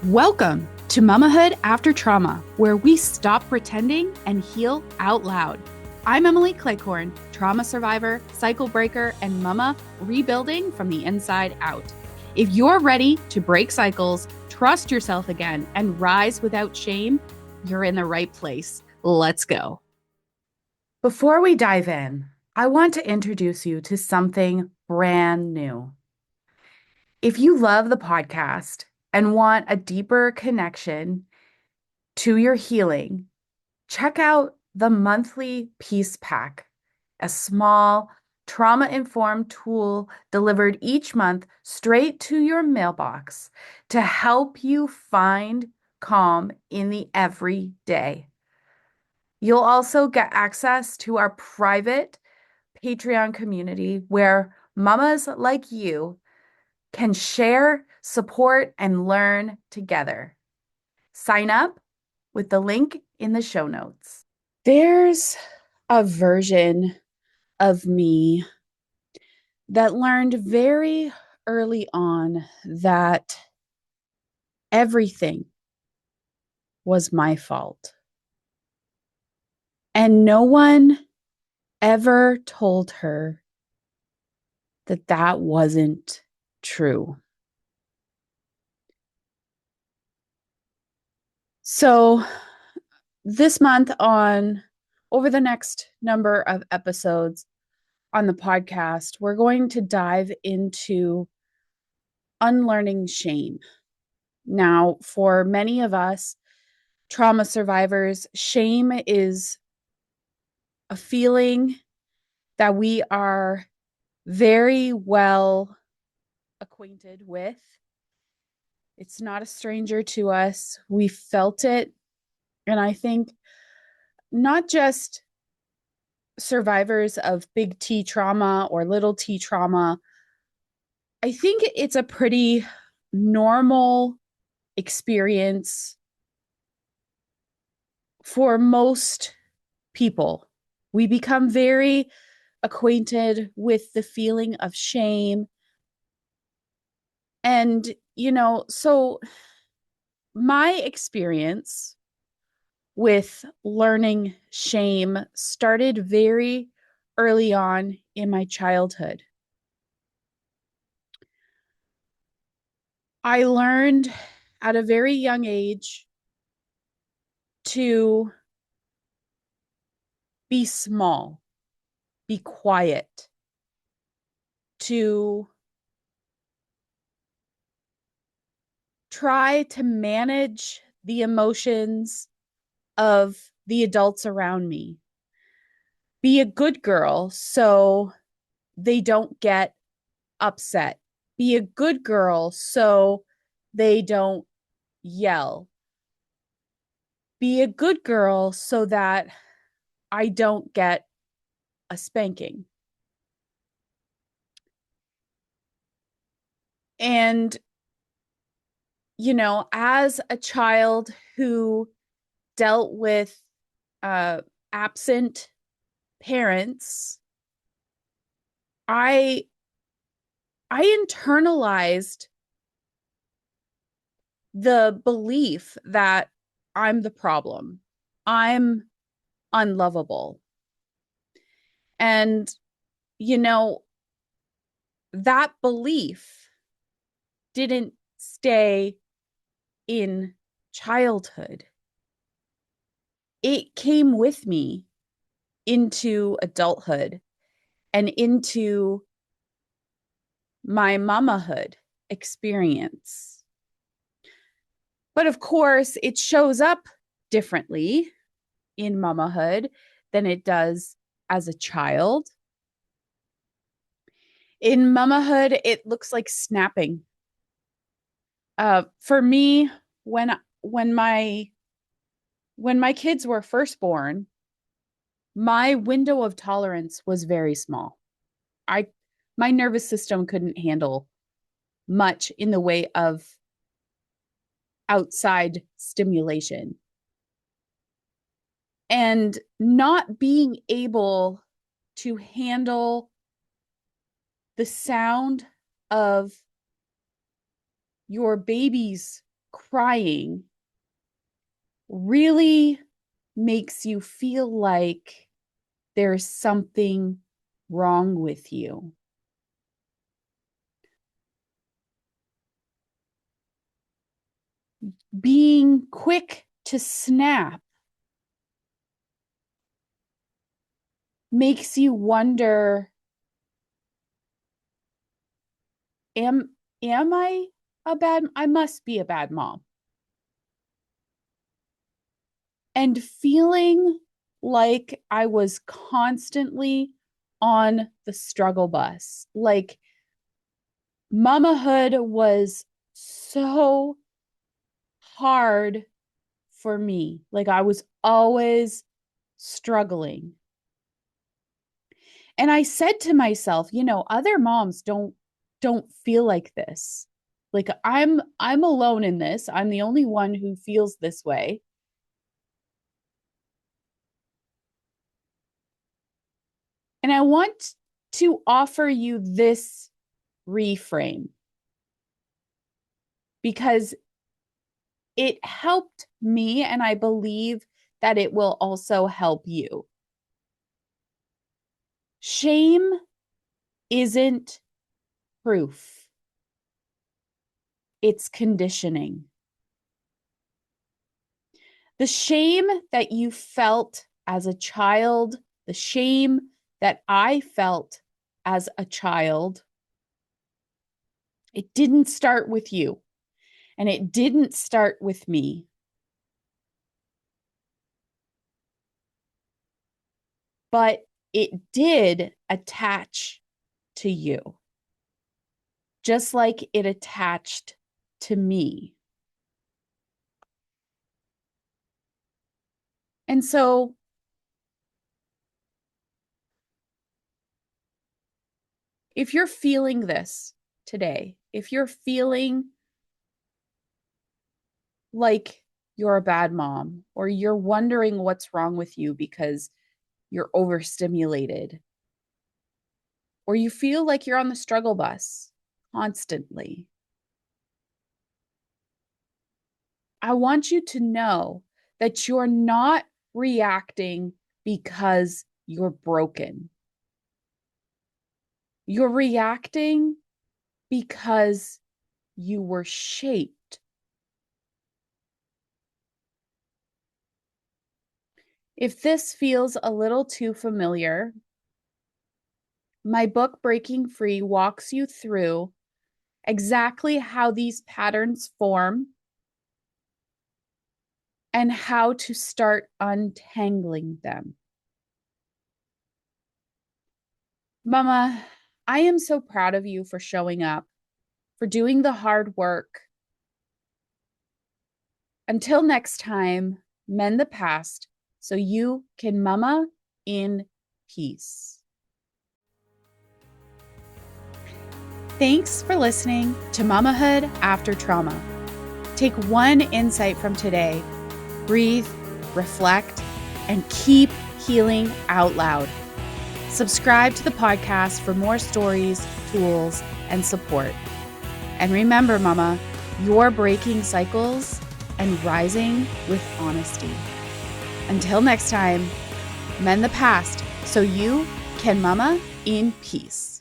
Welcome to Mamahood After Trauma, where we stop pretending and heal out loud. I'm Emily Cleghorn, trauma survivor, cycle breaker, and mama rebuilding from the inside out. If you're ready to break cycles, trust yourself again, and rise without shame, you're in the right place. Let's go. Before we dive in, I want to introduce you to something brand new. If you love the podcast and want a deeper connection to your healing, check out the monthly Peace Pack, a small trauma-informed tool delivered each month straight to your mailbox to help you find calm in the everyday. You'll also get access to our private Patreon community where mamas like you can share, support, and learn together. Sign up with the link in the show notes. There's a version of me that learned very early on that everything was my fault. And no one ever told her that that wasn't true. So this month over the next number of episodes on the podcast, we're going to dive into unlearning shame. Now, for many of us trauma survivors, shame is a feeling that we are very well acquainted with. It's not a stranger to us. We felt it. And I think not just survivors of big T trauma or little T trauma, I think it's a pretty normal experience for most people. We become very acquainted with the feeling of shame. And, so my experience with learning shame started very early on in my childhood. I learned at a very young age to be small, be quiet, to try to manage the emotions of the adults around me. Be a good girl so they don't get upset. Be a good girl so they don't yell. Be a good girl so that I don't get a spanking. And, as a child who dealt with absent parents, I internalized the belief that I'm the problem. I'm unlovable. And, that belief didn't stay in childhood. It came with me into adulthood and into my mamahood experience. But of course, it shows up differently in mamahood than it does as a child. In mamahood, it looks like snapping. For me, when my kids were first born, my window of tolerance was very small. My nervous system couldn't handle much in the way of outside stimulation. And not being able to handle the sound of your baby's crying really makes you feel like there's something wrong with you. Being quick to snap makes you wonder, am I must be a bad mom. And feeling like I was constantly on the struggle bus. Like mamahood was so hard for me. Like I was always struggling. And I said to myself, other moms don't feel like this. Like I'm alone in this. I'm the only one who feels this way. And I want to offer you this reframe because it helped me, and I believe that it will also help you. Shame isn't proof, it's conditioning. The shame that you felt as a child, the shame that I felt as a child, it didn't start with you, and it didn't start with me. But it did attach to you, just like it attached to me. And so if you're feeling this today, if you're feeling like you're a bad mom, or you're wondering what's wrong with you because you're overstimulated, or you feel like you're on the struggle bus constantly, I want you to know that you're not reacting because you're broken. You're reacting because you were shaped. If this feels a little too familiar, my book, Breaking Free, walks you through exactly how these patterns form and how to start untangling them. Mama, I am so proud of you for showing up, for doing the hard work. Until next time, mend the past so you can mama in peace. Thanks for listening to Mamahood After Trauma. Take one insight from today, breathe, reflect, and keep healing out loud. Subscribe to the podcast for more stories, tools, and support. And remember, Mama, you're breaking cycles and rising with honesty. Until next time, mend the past so you can mama in peace.